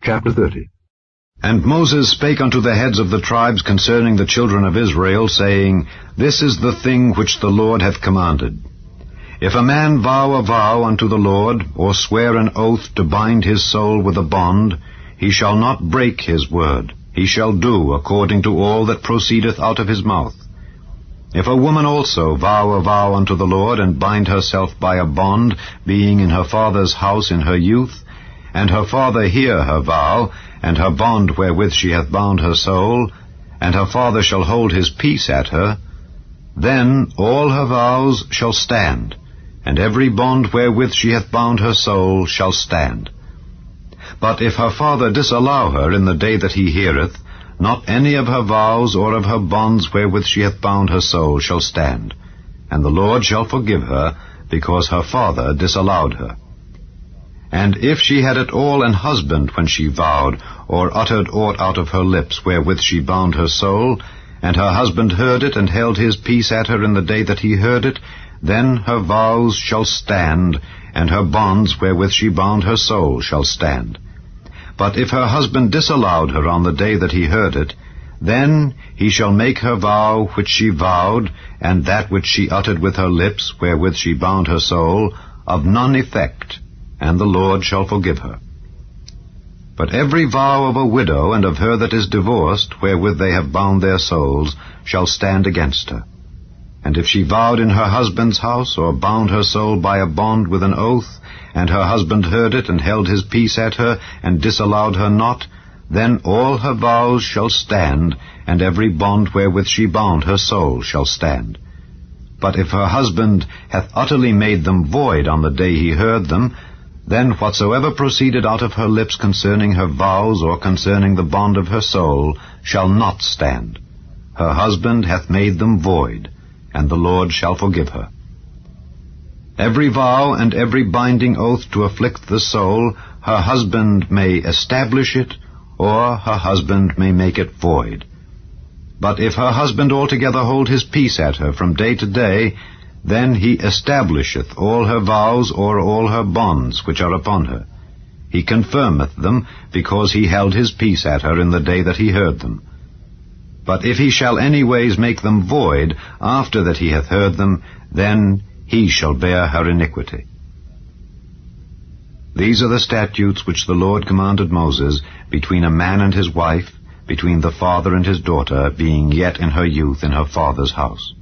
Chapter 30. And Moses spake unto the heads of the tribes concerning the children of Israel, saying, This is the thing which the Lord hath commanded. If a man vow a vow unto the Lord, or swear an oath to bind his soul with a bond, he shall not break his word. He shall do according to all that proceedeth out of his mouth. If a woman also vow a vow unto the Lord, and bind herself by a bond, being in her father's house in her youth, and her father hear her vow, and her bond wherewith she hath bound her soul, and her father shall hold his peace at her, then all her vows shall stand, and every bond wherewith she hath bound her soul shall stand. But if her father disallow her in the day that he heareth, not any of her vows or of her bonds wherewith she hath bound her soul shall stand, and the Lord shall forgive her, because her father disallowed her. And if she had at all an husband when she vowed, or uttered aught out of her lips wherewith she bound her soul, and her husband heard it, and held his peace at her in the day that he heard it, then her vows shall stand, and her bonds wherewith she bound her soul shall stand. But if her husband disallowed her on the day that he heard it, then he shall make her vow which she vowed, and that which she uttered with her lips, wherewith she bound her soul, of none effect, and the Lord shall forgive her. But every vow of a widow and of her that is divorced, wherewith they have bound their souls, shall stand against her. And if she vowed in her husband's house, or bound her soul by a bond with an oath, and her husband heard it, and held his peace at her, and disallowed her not, then all her vows shall stand, and every bond wherewith she bound her soul shall stand. But if her husband hath utterly made them void on the day he heard them, then whatsoever proceeded out of her lips concerning her vows, or concerning the bond of her soul, shall not stand. Her husband hath made them void, and the Lord shall forgive her. Every vow and every binding oath to afflict the soul, her husband may establish it, or her husband may make it void. But if her husband altogether hold his peace at her from day to day, then he establisheth all her vows or all her bonds which are upon her. He confirmeth them, because he held his peace at her in the day that he heard them. But if he shall anyways make them void after that he hath heard them, then he shall bear her iniquity. These are the statutes which the Lord commanded Moses between a man and his wife, between the father and his daughter, being yet in her youth in her father's house.